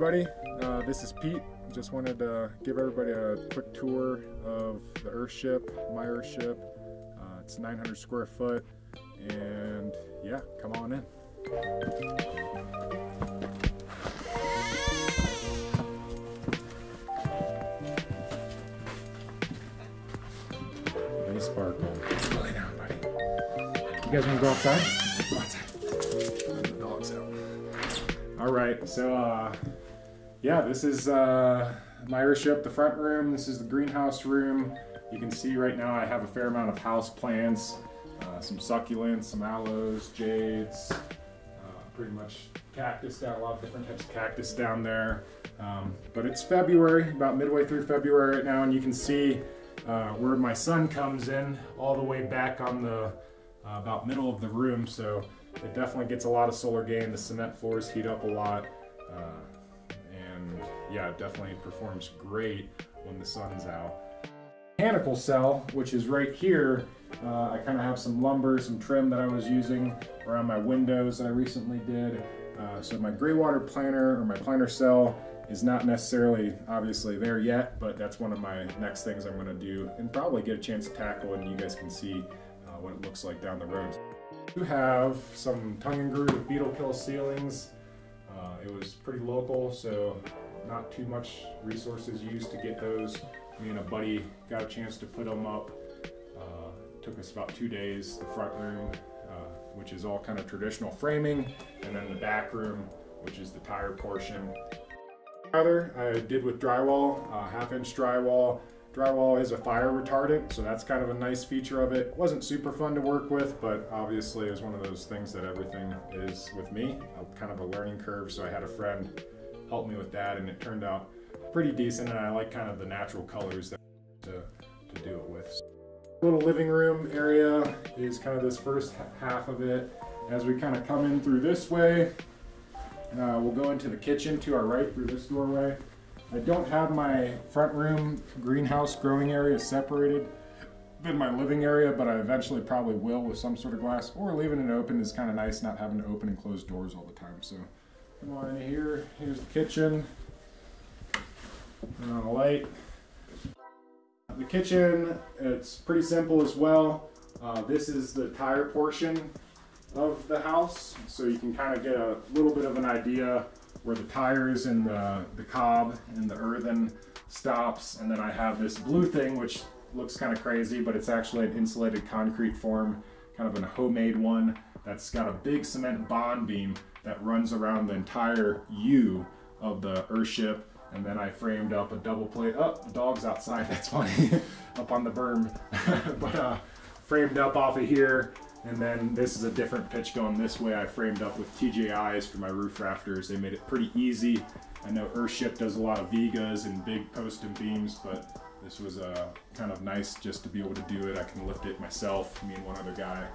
everybody, this is Pete. Just wanted to give everybody a quick tour of the Earthship, my Earthship. It's 900 square foot, and yeah, come on in. Nice sparkle. Lay down, buddy. You guys want to go outside? Go outside. Let the dogs out. All right, so yeah, this is my Earthship, the front room. This is the greenhouse room. You can see right now I have a fair amount of house plants, some succulents, some aloes, jades, pretty much cactus down, a lot of different types of cactus down there. But it's February, about midway through February right now, and you can see where my sun comes in all the way back on the about middle of the room, so it definitely gets a lot of solar gain. The cement floors heat up a lot, and yeah, it definitely performs great when the sun's out. Mechanical cell, which is right here, I kind of have some lumber, some trim that I was using around my windows that I recently did. So my gray water planter, or my planter cell, is not necessarily obviously there yet, but that's one of my next things I'm going to do and probably get a chance to tackle, and you guys can see what it looks like down the road. I do have some tongue and groove beetle kill ceilings. It was pretty local, so not too much resources used to get those. Me and a buddy got a chance to put them up. It took us about 2 days. The front room, which is all kind of traditional framing, and then the back room, which is the tire portion. Rather, I did with drywall, 1/2-inch drywall. Drywall is a fire retardant, so that's kind of a nice feature of it. It wasn't super fun to work with, but obviously it's one of those things that everything is with me. Kind of a learning curve, so I had a friend help me with that, and it turned out pretty decent, and I like kind of the natural colors that to do it with. Little living room area is kind of this first half of it. As we kind of come in through this way, we'll go into the kitchen to our right through this doorway. I don't have my front room greenhouse growing area separated than my living area, but I eventually probably will with some sort of glass, or leaving it open is kind of nice, not having to open and close doors all the time. So come on in here, here's the kitchen. Turn on the light. The kitchen, it's pretty simple as well. This is the tire portion of the house, so you can kind of get a little bit of an idea where the tires and the cob and the earthen stops, and then I have this blue thing which looks kind of crazy, but it's actually an insulated concrete form, kind of a homemade one that's got a big cement bond beam that runs around the entire U of the Earthship. And then I framed up a double plate. Oh, the dog's outside, that's funny, up on the berm. But framed up off of here, and then this is a different pitch going this way. I framed up with TJIs for my roof rafters. They made it pretty easy. I know Earthship does a lot of Vigas and big post and beams, but this was kind of nice just to be able to do it. I can lift it myself, me and one other guy.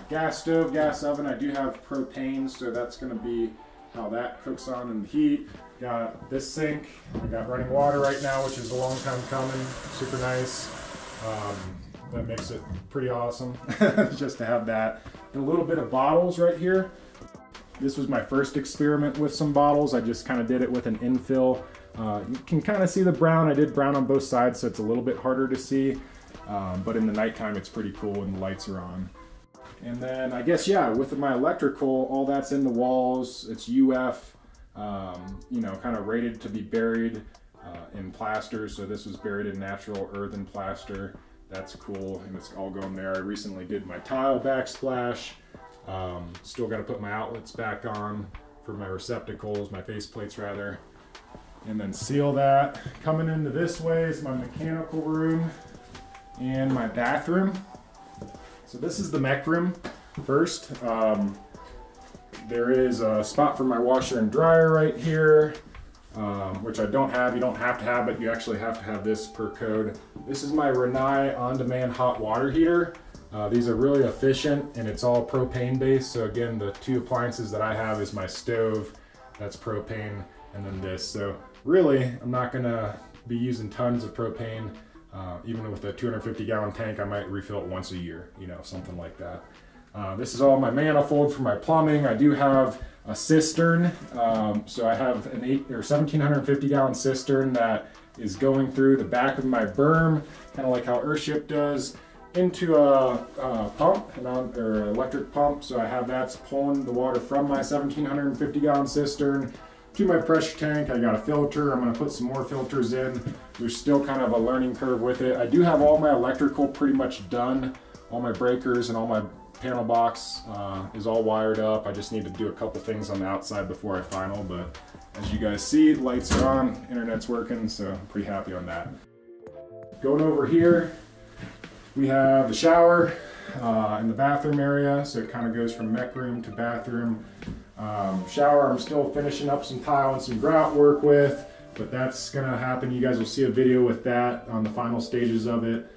Gas stove, gas oven. I do have propane, so that's gonna be how that cooks on in the heat. Got this sink. I got running water right now, which is a long time coming. Super nice. That makes it pretty awesome just to have that. And a little bit of bottles right here. This was my first experiment with some bottles. I just kind of did it with an infill. You can kind of see the brown. I did brown on both sides, so it's a little bit harder to see. But in the nighttime, it's pretty cool when the lights are on. And then I guess, yeah, with my electrical, all that's in the walls. It's UF, you know, kind of rated to be buried in plaster. So this was buried in natural earthen plaster. That's cool, and it's all going there. I recently did my tile backsplash. Still got to put my outlets back on for my receptacles, my faceplates rather. And then seal that. Coming into this way is my mechanical room and my bathroom. So this is the mech room first. There is a spot for my washer and dryer right here, which I don't have. You don't have to have it. You actually have to have this per code. This is my Rinnai on-demand hot water heater. These are really efficient, and it's all propane based. So again, the two appliances that I have is my stove, that's propane, and then this. So really, I'm not gonna be using tons of propane. Even with a 250-gallon tank, I might refill it once a year, you know, something like that. This is all my manifold for my plumbing. I do have a cistern, so I have an 1750 gallon cistern that is going through the back of my berm, kind of like how Earthship does, into a pump, or electric pump. So I have that's pulling the water from my 1750 gallon cistern to my pressure tank. I got a filter. I'm going to put some more filters in. There's still kind of a learning curve with it. I do have all my electrical pretty much done. All my breakers and all my panel box is all wired up. I just need to do a couple things on the outside before I final, but as you guys see, lights are on, internet's working, so I'm pretty happy on that. Going over here, we have the shower in the bathroom area, so it kind of goes from mech room to bathroom. Shower, I'm still finishing up some tile and some grout work with, but that's gonna happen. You guys will see a video with that on the final stages of it.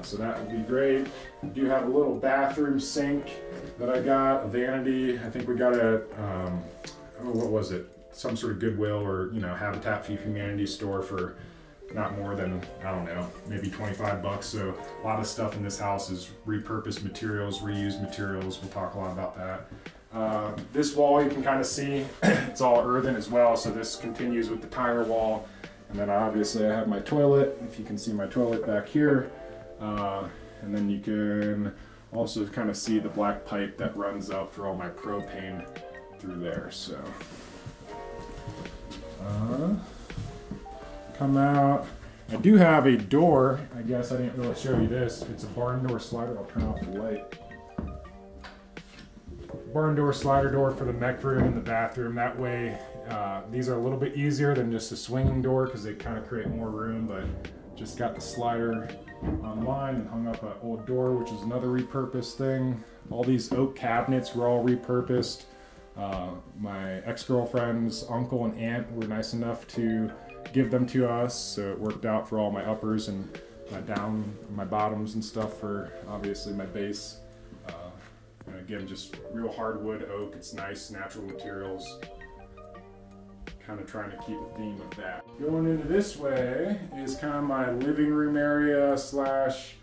So that would be great. I do have a little bathroom sink that I got, a vanity. I think we got a, what was it? Some sort of Goodwill or, you know, Habitat for Humanity store for not more than, I don't know, maybe 25 bucks. So a lot of stuff in this house is repurposed materials, reused materials. We'll talk a lot about that. This wall you can kind of see, it's all earthen as well. So this continues with the tire wall. And then obviously I have my toilet, if you can see my toilet back here. And then you can also kind of see the black pipe that runs out for all my propane through there. So come out. I do have a door. I guess I didn't really show you this. It's a barn door slider. I'll turn off the light. Barn door slider door for the mech room and the bathroom. That way these are a little bit easier than just a swinging door because they kind of create more room, but just got the slider online and hung up an old door, which is another repurposed thing. All these oak cabinets were all repurposed. My ex-girlfriend's uncle and aunt were nice enough to give them to us, so it worked out for all my uppers and my bottoms and stuff for obviously my base. And again, just real hardwood oak. It's nice, natural materials. Kind of trying to keep a theme of that. Going into this way is kind of my living room area slash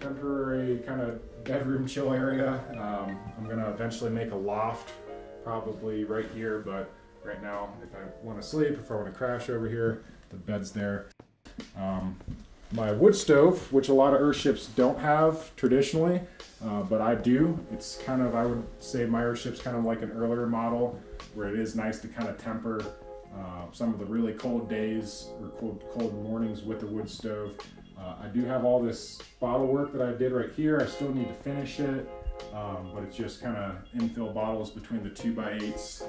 temporary kind of bedroom chill area. I'm gonna eventually make a loft, probably right here, but right now if I want to sleep, if I want to crash over here, the bed's there. My wood stove, which a lot of Earthships don't have traditionally, but I do. It's kind of, I would say my Earthship's kind of like an earlier model where it is nice to kind of temper some of the really cold days or cold mornings with the wood stove. I do have all this bottle work that I did right here. I still need to finish it, but it's just kind of infill bottles between the 2x8s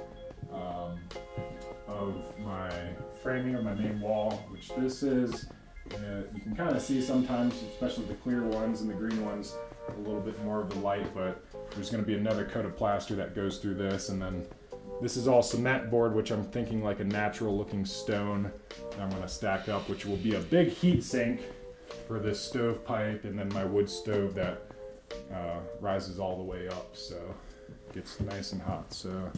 of my framing of my main wall, which this is. You can kind of see sometimes, especially the clear ones and the green ones, a little bit more of the light, but there's going to be another coat of plaster that goes through this, and then this is all cement board, which I'm thinking like a natural looking stone that I'm going to stack up, which will be a big heat sink for this stovepipe, and then my wood stove that rises all the way up, so it gets nice and hot. So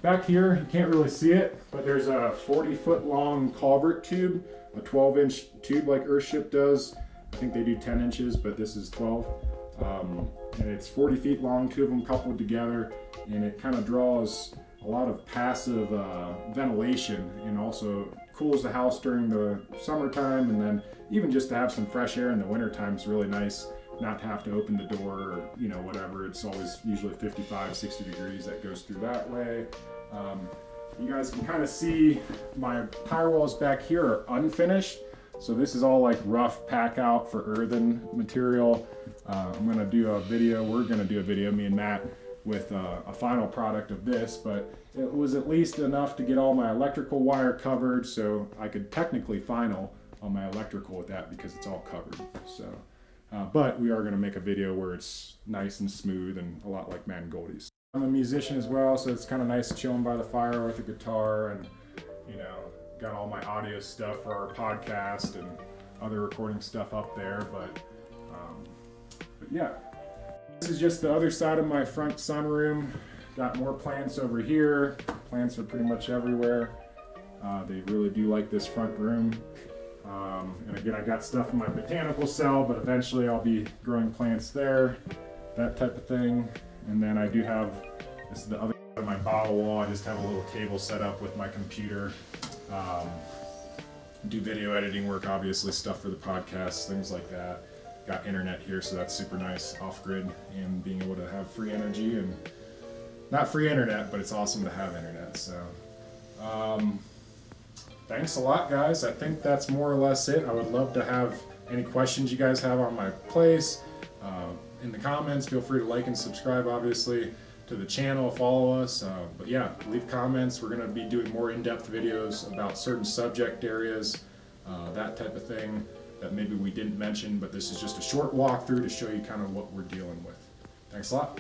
back here, you can't really see it, but there's a 40-foot long culvert tube, a 12-inch tube like Earthship does. I think they do 10 inches, but this is 12. And it's 40 feet long, two of them coupled together, and it kind of draws a lot of passive ventilation and also cools the house during the summertime, and then even just to have some fresh air in the wintertime is really nice, not to have to open the door or, you know, whatever. It's always usually 55, 60 degrees that goes through that way. You guys can kind of see my tire walls back here are unfinished. So this is all like rough pack out for earthen material. I'm gonna do a video, we're gonna do a video, me and Matt, with a final product of this, but it was at least enough to get all my electrical wire covered, so I could technically final on my electrical with that because it's all covered. So, but we are gonna make a video where it's nice and smooth and a lot like Matt and Goldie's. I'm a musician as well, so it's kind of nice chilling by the fire with a guitar, and you know, got all my audio stuff for our podcast and other recording stuff up there, but yeah. This is just the other side of my front sunroom. Got more plants over here. Plants are pretty much everywhere. They really do like this front room. And again, I got stuff in my botanical cell, but eventually I'll be growing plants there. that type of thing. And then I do have, this is the other side of my bottle wall. I just have a little table set up with my computer. Do video editing work, obviously, stuff for the podcast, things like that. Got internet here, so that's super nice, off-grid, and being able to have free energy, and not free internet, but it's awesome to have internet. So thanks a lot, guys. I think that's more or less it. I would love to have any questions you guys have on my place in the comments. Feel free to like and subscribe, obviously, to the channel, follow us. But yeah, leave comments. We're going to be doing more in-depth videos about certain subject areas, that type of thing that maybe we didn't mention, but this is just a short walkthrough to show you kind of what we're dealing with. Thanks a lot.